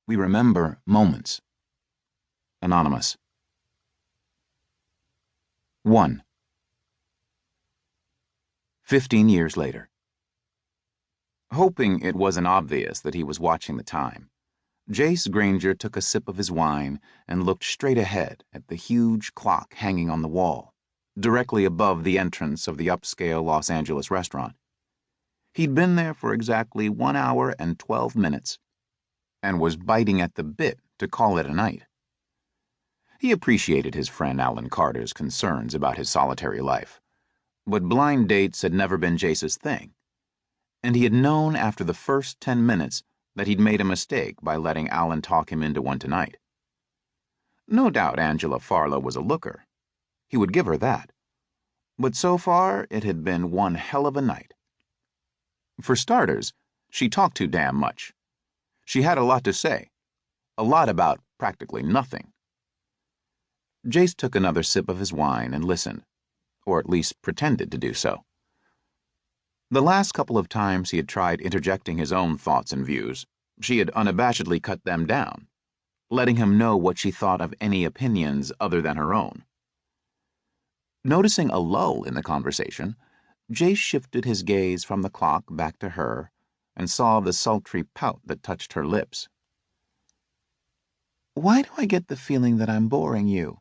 We remember moments. Anonymous. 1. 15 years later. Hoping it wasn't obvious that he was watching the time, Jace Granger took a sip of his wine and looked straight ahead at the huge clock hanging on the wall, directly above the entrance of the upscale Los Angeles restaurant. He'd been there for exactly 1 hour and 12 minutes, and was biting at the bit to call it a night. He appreciated his friend Alan Carter's concerns about his solitary life, but blind dates had never been Jace's thing, and he had known after the first 10 minutes that he'd made a mistake by letting Alan talk him into one tonight. No doubt Angela Farlow was a looker. He would give her that. But so far, it had been one hell of a night. For starters, she talked too damn much. She had a lot to say. A lot about practically nothing. Jace took another sip of his wine and listened, or at least pretended to do so. The last couple of times he had tried interjecting his own thoughts and views, she had unabashedly cut them down, letting him know what she thought of any opinions other than her own. Noticing a lull in the conversation, Jace shifted his gaze from the clock back to her and saw the sultry pout that touched her lips. "Why do I get the feeling that I'm boring you?"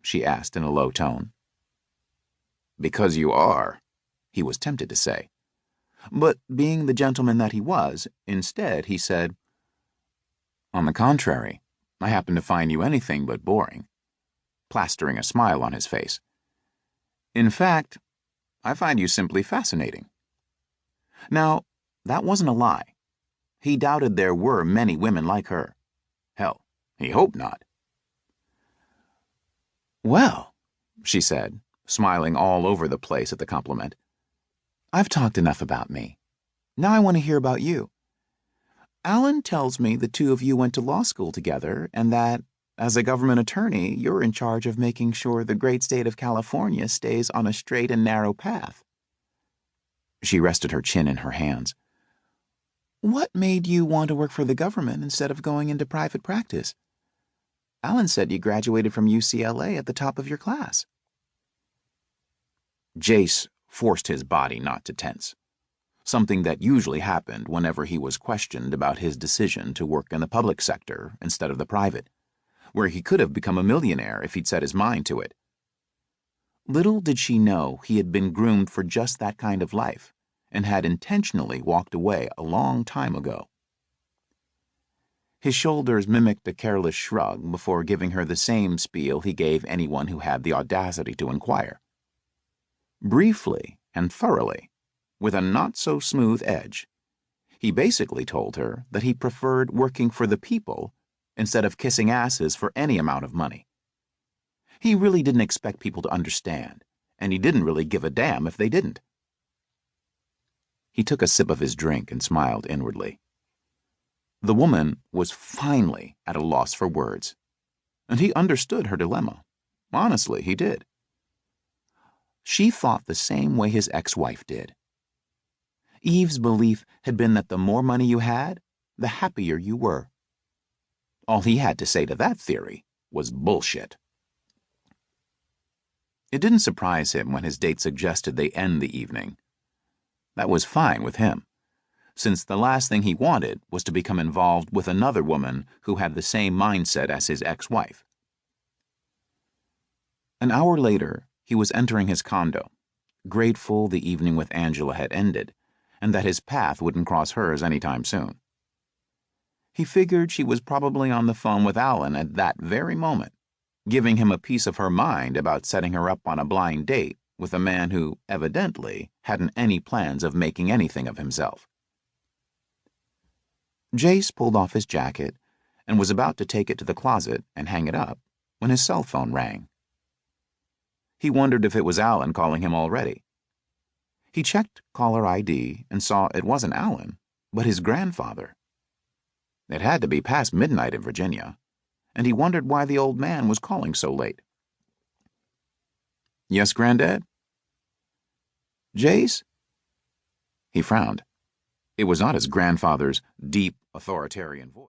she asked in a low tone. "Because you are," he was tempted to say. But being the gentleman that he was, instead he said, "On the contrary, I happen to find you anything but boring," plastering a smile on his face. "In fact, I find you simply fascinating." Now, that wasn't a lie. He doubted there were many women like her. Hell, he hoped not. "Well," she said, smiling all over the place at the compliment, "I've talked enough about me. Now I want to hear about you. Alan tells me the two of you went to law school together and that, as a government attorney, you're in charge of making sure the great state of California stays on a straight and narrow path." She rested her chin in her hands. "What made you want to work for the government instead of going into private practice? Alan said you graduated from UCLA at the top of your class." Jace forced his body not to tense, something that usually happened whenever he was questioned about his decision to work in the public sector instead of the private, where he could have become a millionaire if he'd set his mind to it. Little did she know he had been groomed for just that kind of life and had intentionally walked away a long time ago. His shoulders mimicked a careless shrug before giving her the same spiel he gave anyone who had the audacity to inquire. Briefly and thoroughly, with a not-so-smooth edge, he basically told her that he preferred working for the people instead of kissing asses for any amount of money. He really didn't expect people to understand, and he didn't really give a damn if they didn't. He took a sip of his drink and smiled inwardly. The woman was finally at a loss for words, and he understood her dilemma. Honestly, he did. She thought the same way his ex-wife did. Eve's belief had been that the more money you had, the happier you were. All he had to say to that theory was bullshit. It didn't surprise him when his date suggested they end the evening. That was fine with him, since the last thing he wanted was to become involved with another woman who had the same mindset as his ex-wife. An hour later, he was entering his condo, grateful the evening with Angela had ended, and that his path wouldn't cross hers anytime soon. He figured she was probably on the phone with Alan at that very moment, giving him a piece of her mind about setting her up on a blind date with a man who, evidently, hadn't any plans of making anything of himself. Jace pulled off his jacket and was about to take it to the closet and hang it up when his cell phone rang. He wondered if it was Alan calling him already. He checked caller ID and saw it wasn't Alan, but his grandfather. It had to be past midnight in Virginia, and he wondered why the old man was calling so late. "Yes, Granddad?" "Jace?" He frowned. It was not his grandfather's deep, authoritarian voice.